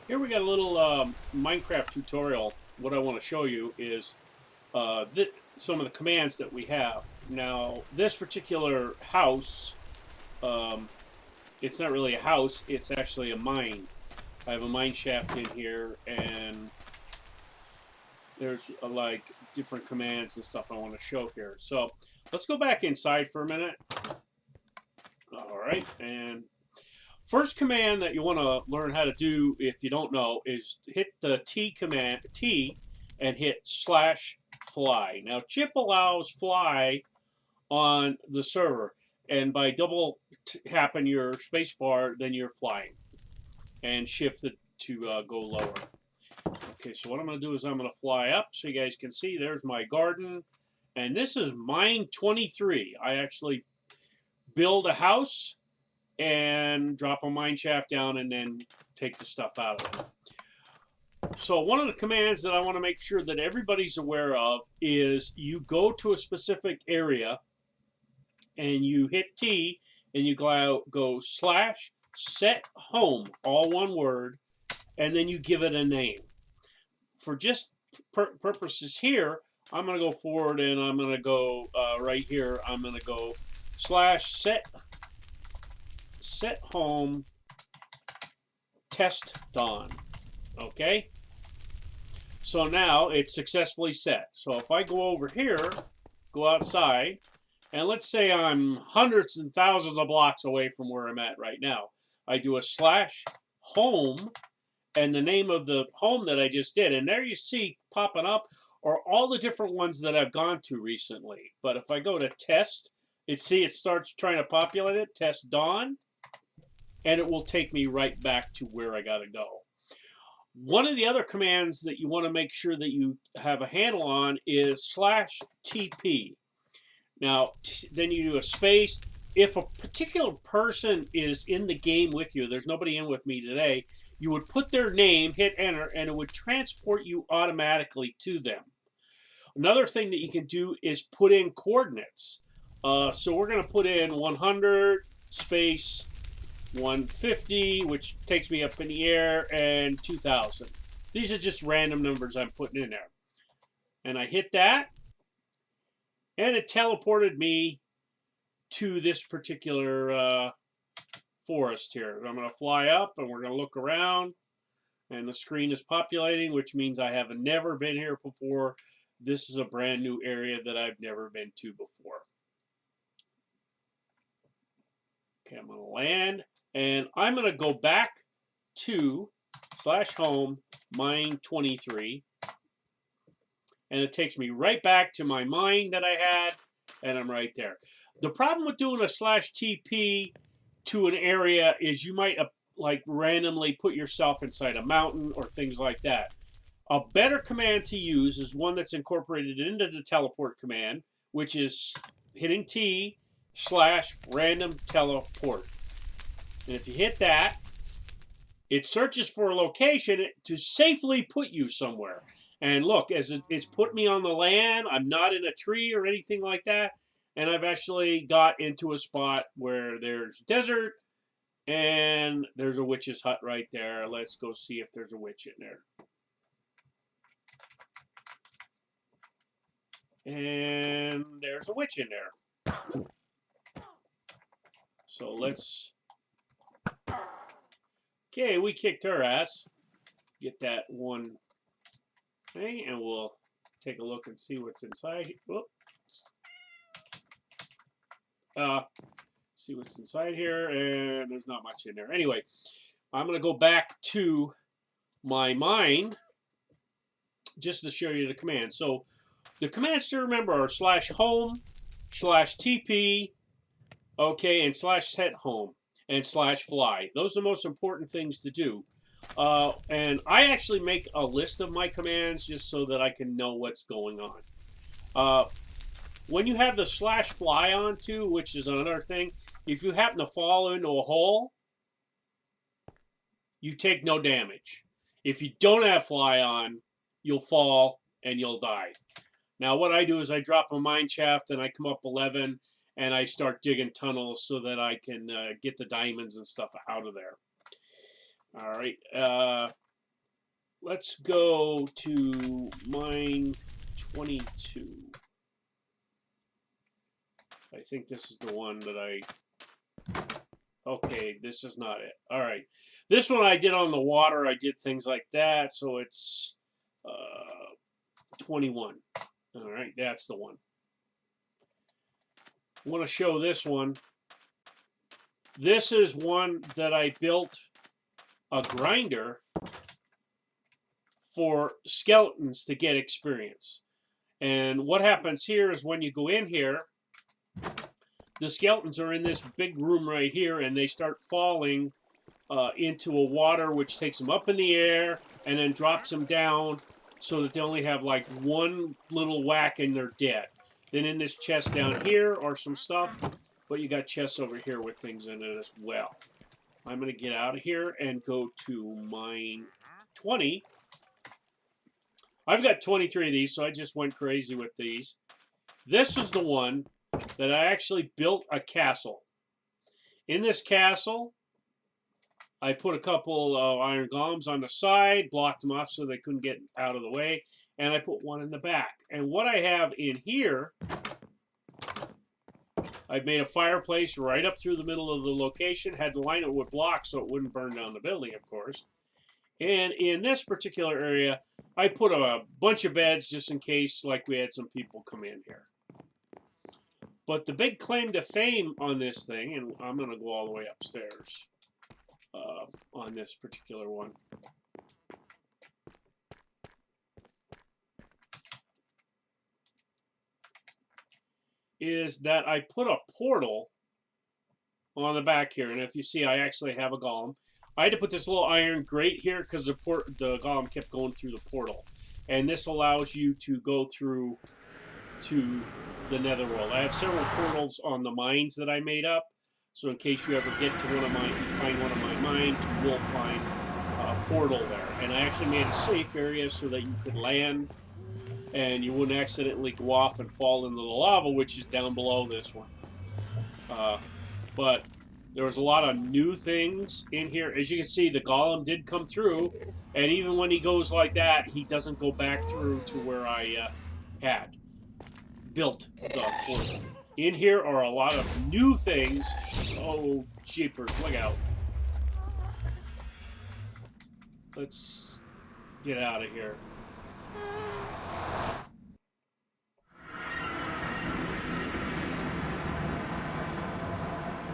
Here we got a little Minecraft tutorial. What I want to show you is some of the commands that we have. Now, this particular house, um, it's not really a house, it's actually a mine. I have a mine shaft in here, and there's like different commands and stuff I want to show here. So let's go back inside for a minute. All right, and first command that you want to learn how to do, if you don't know, is hit the T command, T, and hit /fly. Now, chip allows fly on the server, and by double tapping your spacebar, then you're flying, and shift it to go lower. Okay, so what I'm going to do is I'm going to fly up so you guys can see. There's my garden, and this is mine 23. I actually build a house and drop a mine shaft down and then take the stuff out of it. So one of the commands that I want to make sure that everybody's aware of is you go to a specific area and you hit T and you go /set home, all one word, and then you give it a name. For just purposes here, I'm going to go forward and I'm going to go right here. I'm going to go /set home test done. Okay, so now it's successfully set. So if I go over here, go outside, and let's say I'm hundreds and thousands of blocks away from where I'm at right now, I do a /home and the name of the home that I just did, and there you see popping up are all the different ones that I've gone to recently. But if I go to test, it starts trying to populate it, test Dawn, and it will take me right back to where I got to go. One of the other commands that you want to make sure that you have a handle on is /TP. Now, then you do a space. If a particular person is in the game with you, there's nobody in with me today, you would put their name, hit enter, and it would transport you automatically to them. Another thing that you can do is put in coordinates. So we're going to put in 100 space 150, which takes me up in the air, and 2000. These are just random numbers I'm putting in there. And I hit that, and it teleported me to this particular forest here. I'm going to fly up, and we're going to look around, and the screen is populating, which means I have never been here before. This is a brand new area that I've never been to before. Okay, I'm going to land, and I'm going to go back to /home mine 23, and it takes me right back to my mine that I had, and I'm right there. The problem with doing a /TP to an area is you might like randomly put yourself inside a mountain or things like that. A better command to use is one that's incorporated into the teleport command, which is hitting T /random teleport. And if you hit that, it searches for a location to safely put you somewhere. And look, as it's put me on the land, I'm not in a tree or anything like that. And I've actually got into a spot where there's desert and there's a witch's hut right there. Let's go see if there's a witch in there. And there's a witch in there. So let's... Okay, we kicked her ass. Get that one thing, and we'll take a look and see what's inside. Whoops. See what's inside here, and there's not much in there. Anyway, I'm going to go back to my mine just to show you the commands. So the commands to remember are /home, /TP, okay, and /set home, and /fly. Those are the most important things to do. And I actually make a list of my commands just so that I can know what's going on. When you have the /fly on too, which is another thing, if you happen to fall into a hole, you take no damage. If you don't have fly on, you'll fall and you'll die. Now what I do is I drop a mine shaft and I come up 11 and I start digging tunnels so that I can get the diamonds and stuff out of there. All right. let's go to mine 22. I think this is the one that I... Okay, this is not it. All right. This one I did on the water. I did things like that, so it's 21. All right, that's the one. I want to show this one. This is one that I built a grinder for skeletons to get experience. And what happens here is when you go in here, the skeletons are in this big room right here, and they start falling into a water which takes them up in the air and then drops them down so that they only have like one little whack and they're dead. Then in this chest down here are some stuff, but you got chests over here with things in it as well. I'm going to get out of here and go to mine 20. I've got 23 of these, so I just went crazy with these. This is the one that I actually built a castle. In this castle, I put a couple of iron golems on the side, blocked them off so they couldn't get out of the way, and I put one in the back. And what I have in here, I've made a fireplace right up through the middle of the location, had to line it with blocks so it wouldn't burn down the building, of course. And in this particular area, I put a bunch of beds just in case, like, we had some people come in here. But the big claim to fame on this thing, and I'm going to go all the way upstairs on this particular one, is that I put a portal on the back here. And if you see, I actually have a golem. I had to put this little iron grate here because the golem kept going through the portal. And this allows you to go through to the netherworld. I have several portals on the mines that I made up. So in case you ever get to one of mine, you find one of my mines, you will find a portal there. And I actually made a safe area so that you could land and you wouldn't accidentally go off and fall into the lava, which is down below this one. But there was a lot of new things in here. As you can see, the golem did come through, and even when he goes like that, he doesn't go back through to where I had built the portal. In here are a lot of new things. Oh, jeepers, look out. Let's get out of here.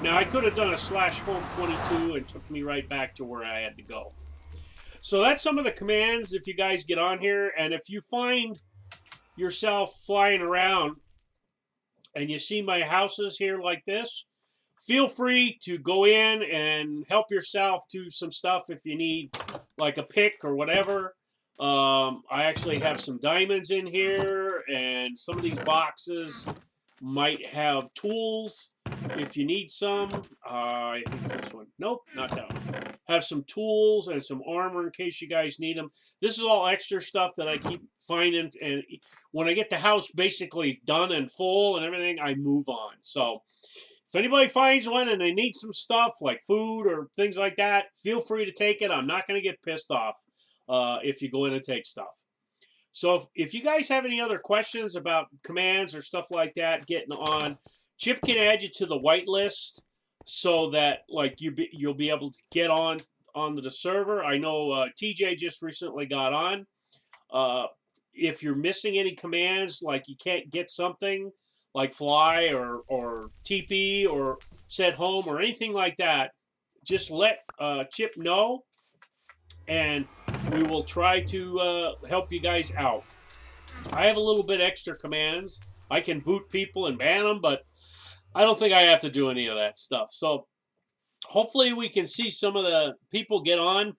Now, I could have done a /home22 and took me right back to where I had to go. So that's some of the commands if you guys get on here. And if you find yourself flying around and you see my houses here like this, feel free to go in and help yourself to some stuff if you need like a pick or whatever. I actually have some diamonds in here, and some of these boxes might have tools if you need some. I think it's this one. Nope, not that one. Have some tools and some armor in case you guys need them. This is all extra stuff that I keep finding, and when I get the house basically done and full and everything, I move on. So if anybody finds one and they need some stuff like food or things like that, feel free to take it. I'm not going to get pissed off if you go in and take stuff. So if you guys have any other questions about commands or stuff like that, getting on, Chip can add you to the whitelist so that like you'll be able to get on the server. I know TJ just recently got on. If you're missing any commands, like you can't get something like fly or TP or set home or anything like that, just let Chip know, and we will try to help you guys out. I have a little bit extra commands. I can boot people and ban them, but I don't think I have to do any of that stuff. So hopefully we can see some of the people get on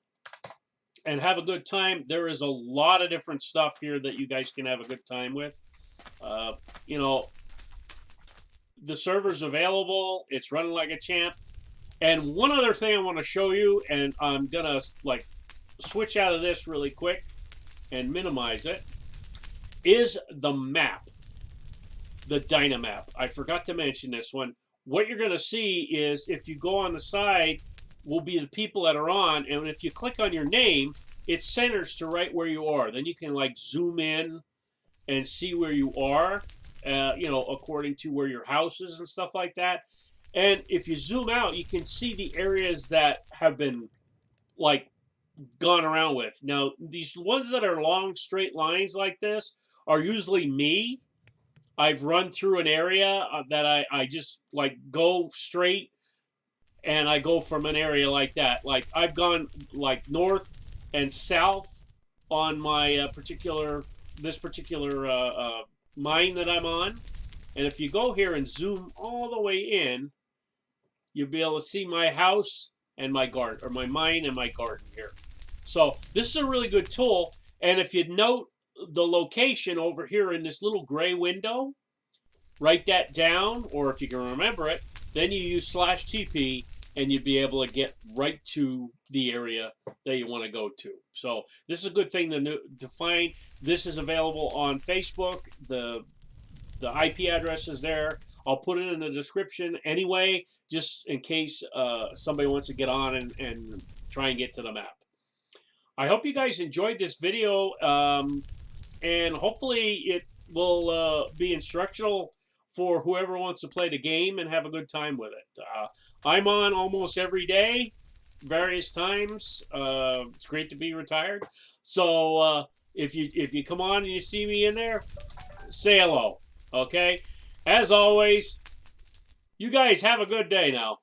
and have a good time. There is a lot of different stuff here that you guys can have a good time with. You know, the server's available. It's running like a champ. And one other thing I want to show you, and I'm going to like switch out of this really quick and minimize it, is the map, the Dynamap. I forgot to mention this one. What you're going to see is if you go on the side will be the people that are on, and if you click on your name, it centers to right where you are. Then you can like zoom in and see where you are, you know, according to where your house is and stuff like that. And if you zoom out, you can see the areas that have been like gone around with. Now, these ones that are long straight lines like this are usually me. I've run through an area that I just like go straight and I go from an area like that. Like I've gone like north and south on my this particular mine that I'm on. And if you go here and zoom all the way in, you'll be able to see my house and my garden, or my mine and my garden here. So this is a really good tool. And if you note the location over here in this little gray window, write that down, or if you can remember it, then you use /TP and you'd be able to get right to the area that you want to go to. So this is a good thing to find. This is available on Facebook. The IP address is there. I'll put it in the description anyway, just in case somebody wants to get on and try and get to the map. I hope you guys enjoyed this video, and hopefully it will be instructional for whoever wants to play the game and have a good time with it. I'm on almost every day, various times. It's great to be retired. So if you come on and you see me in there, say hello. Okay? As always, you guys have a good day now.